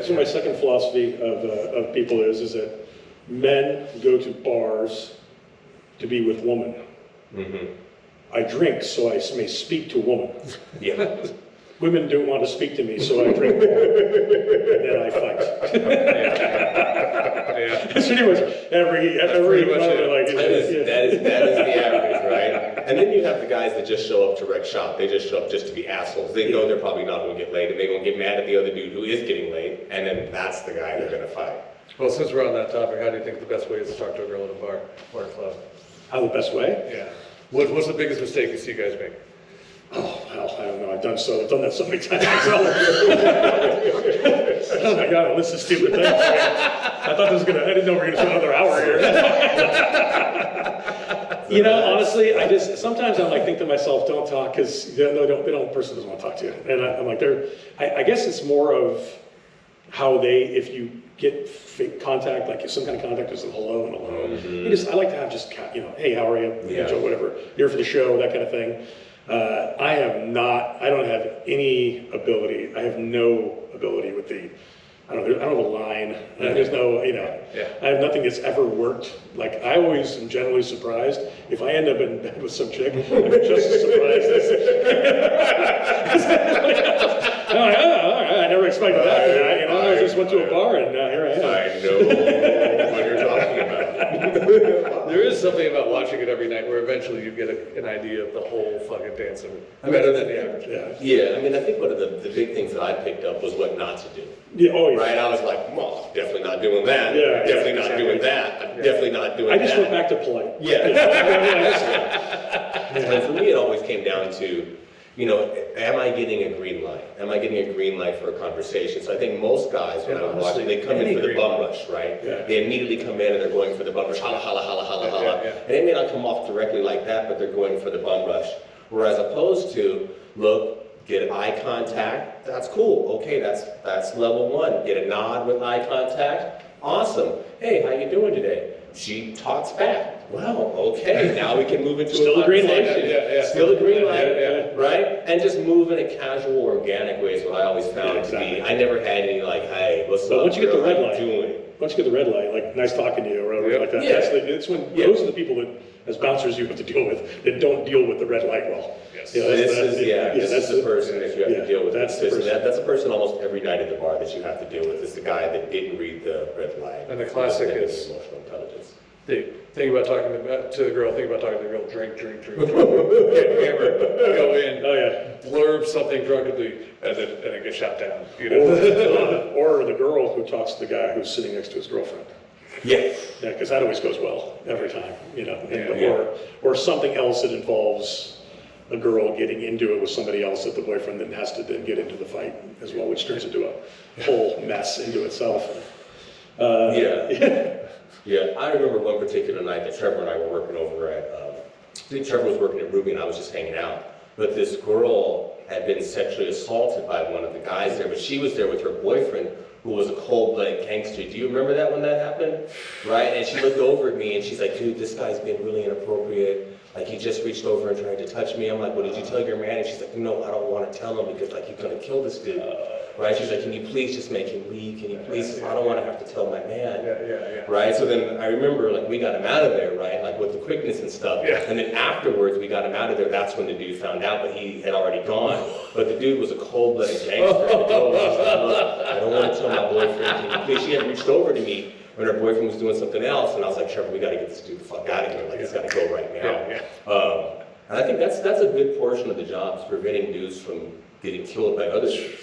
That's what my second philosophy of people is that men go to bars to be with women. Mm-hmm. I drink so I may speak to women. Yeah. Women don't want to speak to me, so I drink more, and then I fight. Yeah. That's pretty much every much one of it. it, like, That is the average, right? And then you have the guys that just show up to wreck shop. They just show up just to be assholes. They know they're probably not going to get laid, and they're going to get mad at the other dude who is getting laid, and then that's the guy they're going to fight. Well, since we're on that topic, how do you think the best way is to talk to a girl at a bar or a club? How the best way? Yeah. What's the biggest mistake you see guys make? Oh, hell, I don't know. I've done that so many times. Oh my God, I listen to stupid things. I thought I didn't know we were going to spend another hour here. You know, honestly, sometimes I'm like, think to myself, don't talk, because the person doesn't want to talk to you. And I'm like, I guess it's more of how if you get fake contact, like some kind of contact, is a hello and a hello. Mm-hmm. I like to have just, hey, how are you? Yeah. Whatever. Here for the show, that kind of thing. I don't have any ability. I have no ability with I don't have a line. There's no, Yeah. I have nothing that's ever worked. Like, I always am generally surprised. If I end up in bed with some chick, I'm just as surprised as I'm like, oh, all right, I never expected that. I just went to a bar and here I am. I know what you're talking about. There is something about watching it every night where eventually you get an idea of the whole fucking dance better than the average. Yeah. I mean, I think one of the big things that I picked up was what not to do. Yeah, oh, yeah. Right? I was like, well, definitely not doing that. Yeah, definitely not exactly. doing that. Definitely not doing that. I just went back to polite. Yeah. And for me, it always came down to, am I getting a green light? Am I getting a green light for a conversation? So I think most guys, when I'm watching, they come in for the bum rush, right? Yeah. They immediately come in and they're going for the bum rush, holla, holla, holla, holla, holla. And they may not come off directly like that, but they're going for the bum rush. Whereas opposed to, look, get eye contact, that's cool. Okay, that's level one. Get a nod with eye contact, awesome. Hey, how you doing today? She talks back. Well, okay, now we can move into Still a a green light. conversation. Still a green light, right? And just move in a casual, organic way is what I always found to be. I never had any like, hey, what's up, once you get the red light, doing? Once you get the red light, like, nice talking to you, or whatever, like that. Yeah. It's when those are the people that, as bouncers, you have to deal with, that don't deal with the red light well. Yes. This is the person that you have to deal with. That's a person almost every night at the bar that you have to deal with. Is the guy that didn't read the red light. And the classic is emotional intelligence. Think about talking to the girl, drink, get hammered, go in, blurb something drunkenly, and then get shot down. Or the girl who talks to the guy who's sitting next to his girlfriend. Yeah. Yeah, because that always goes well every time, Or something else that involves a girl getting into it with somebody else that the boyfriend then has to then get into the fight as well, which turns into a whole mess into itself. Yeah, I remember one particular night that Trevor and I were working over at, I think Trevor was working at Ruby and I was just hanging out. But this girl had been sexually assaulted by one of the guys there, but she was there with her boyfriend who was a cold-blooded gangster. Do you remember that when that happened? Right? And she looked over at me and she's like, dude, this guy's being really inappropriate. Like, he just reached over and tried to touch me. I'm like, well, did you tell your man? And she's like, no, I don't want to tell him because, like, he's going to kill this dude. Right? She's like, can you please just make him leave? Can you please? I don't want to have to tell my man. Right? So then I remember, like, we got him out of there, right? Like, with the quickness and stuff. Yeah. And then afterwards, we got him out of there. That's when the dude found out, but he had already gone. But the dude was a cold-blooded gangster. And the girl was like, look, I don't want to tell my boyfriend. Can you please? She had reached over to me when her boyfriend was doing something else, and I was like, Trevor, we got to get this dude the fuck out of here. Like, he's got to go right now. And I think that's a good portion of the job, is preventing dudes from getting killed by others.